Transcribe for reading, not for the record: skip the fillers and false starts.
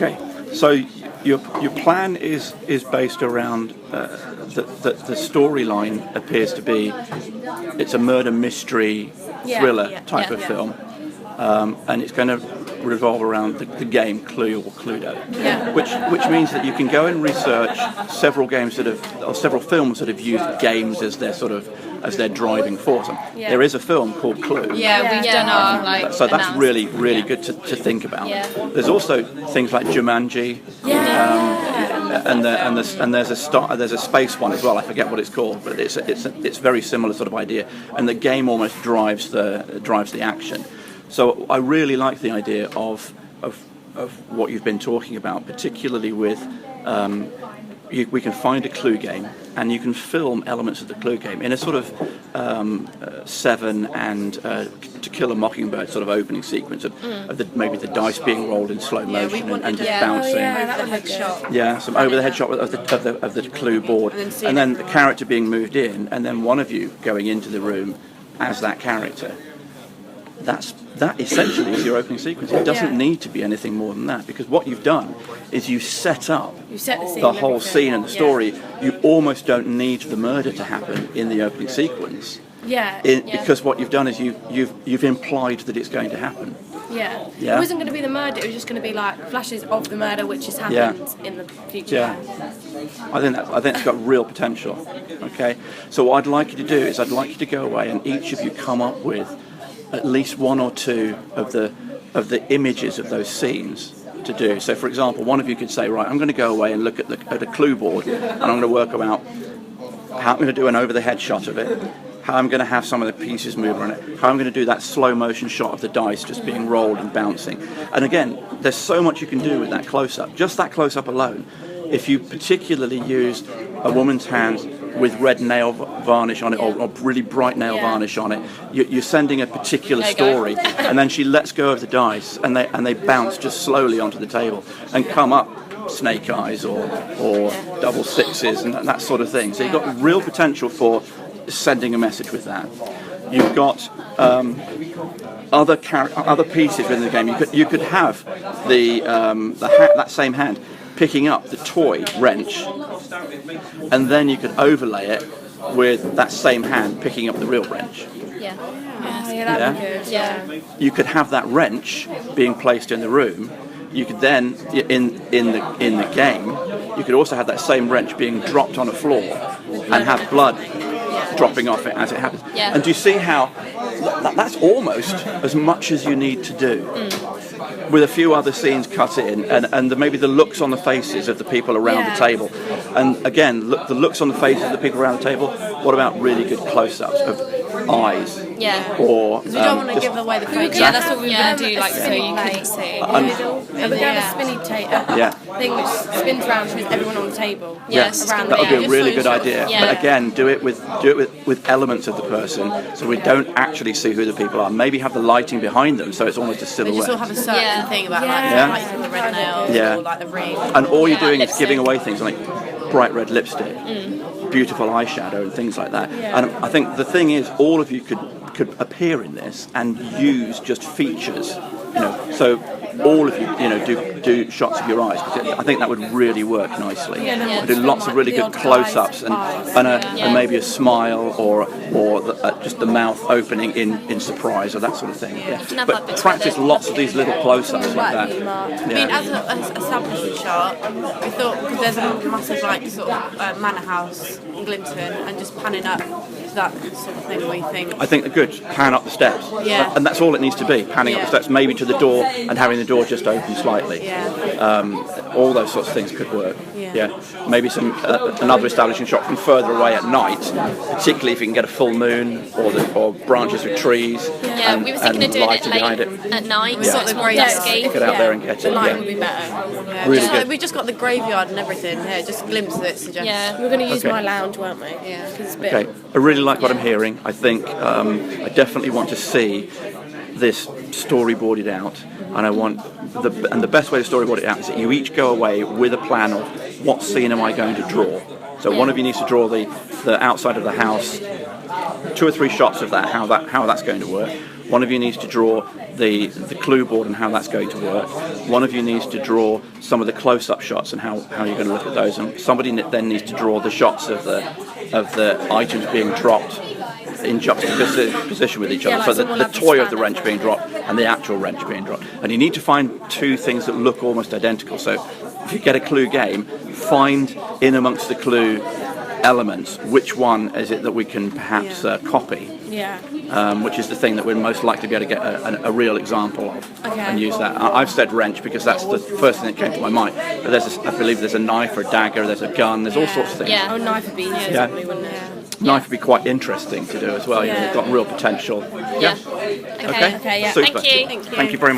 Okay, so your plan is based around the storyline appears to be it's a murder mystery thriller type of film, and it's going to revolve around the game Clue or Cluedo, which means that you can go and research several games or several films that have used games as their driving force. There is a film called Clue. Yeah, we've done our so that's really good to think about. There's also things like Jumanji. And there's a space one as well. I forget what it's called, but it's very similar sort of idea. And the game almost drives the action. So I really like the idea of what you've been talking about, particularly with we can find a Clue game and you can film elements of the Clue game in a sort of Seven and To Kill a Mockingbird sort of opening sequence of maybe the dice being rolled in slow motion and just bouncing. Over the head shot. Yeah, some over the head shot of the Clue board, and then the character being moved in, and then one of you going into the room as that character. That essentially is your opening sequence. It doesn't need to be anything more than that, because what you've done is you set the whole scene and the story. You almost don't need the murder to happen in the opening sequence. Because what you've done is you've implied that it's going to happen. It wasn't going to be the murder, it was just going to be like flashes of the murder which has happened in the future. I think it's got real potential. Okay, so what I'd like you to do is I'd like you to go away and each of you come up with at least one or two of the images of those scenes to do. So, for example, one of you could say, right, I'm going to go away and look at a Clue board, and I'm going to work out how I'm going to do an over-the-head shot of it, how I'm going to have some of the pieces move on it, how I'm going to do that slow-motion shot of the dice just being rolled and bouncing. And again, there's so much you can do with that close-up. Just that close-up alone. If you particularly used a woman's hand with red nail varnish on it or really bright nail varnish on it, you're sending a particular story, and then she lets go of the dice and they bounce just slowly onto the table and come up snake eyes or double sixes and that sort of thing. So you've got real potential for sending a message with that. You've got other pieces within the game. You could have that same hand picking up the toy wrench, and then you could overlay it with that same hand picking up the real wrench. That'd be good. You could have that wrench being placed in the room. You could then, in the game, you could also have that same wrench being dropped on a floor and have blood dropping off it as it happens. And do you see how that's almost as much as you need to do, with a few other scenes cut in, and maybe the looks on the faces of the people around the table. And again, the looks on the faces of the people around the table. What about really good close-ups of eyes? Or we don't want to give away the focus. That's what we were going to do, so you couldn't see. And we're going to have a spinny thing which spins around with everyone on the table. That would be a really good idea. But again, do it with elements of the person, so we don't actually see who the people are. Maybe have the lighting behind them, so it's almost a silhouette. They just all have a certain thing about like the red nails or like the ring. And all you're doing is giving away things like bright red lipstick, beautiful eyeshadow, and things like that. And I think the thing is, all of you could appear in this and use just features. So all of you, do shots of your eyes. I think that would really work nicely. Do lots of really good close-ups and maybe a smile or just the mouth opening in surprise or that sort of thing. But practice lots of these little close-ups like that. I mean, as an establishment shot, we thought, because there's a massive manor house in Glinton, and just panning up that sort of thing. What you think? I think good. Pan up the steps. And that's all it needs to be. Panning up the steps, maybe to the door and having the door just open slightly. All those sorts of things could work. Maybe some another establishing shot from further away at night, particularly if you can get a full moon or branches of trees. We were thinking of doing it late at night, so it's more dusky. Get out there and get it. The light would be better. Really good. We just got the graveyard and everything here, just a glimpse of it. We're going to use my lounge, weren't we? It's a bit. Okay, I really like what I'm hearing. I think I definitely want to see this storyboarded out, and I want the best way to storyboard it out is that you each go away with a plan of what scene am I going to draw. So one of you needs to draw the outside of the house, 2 or 3 shots of that, how that's going to work. One of you needs to draw the clue board and how that's going to work. One of you needs to draw some of the close-up shots and how you're going to look at those. And somebody then needs to draw the shots of the items being dropped in juxtaposition with each other. like So someone the has a toy of the spanner. wrench being dropped and the actual wrench being dropped. And you need to find two things that look almost identical. So if you get a clue game, find in amongst the clue elements which one is it that we can perhaps copy. Yeah. Which is the thing that we're most likely to be able to get a real example of and use that. I've said wrench because that's the first thing that came to my mind. But I believe there's a knife or a dagger, there's a gun, there's all sorts of things. Yeah. Oh, knife would be easy, Yeah. probably, wouldn't it? Knife would be quite interesting to do as well. You know, Yeah. they've got real potential. Yeah. Okay. Okay, yeah. Super. Thank you. Thank you. Thank you very much.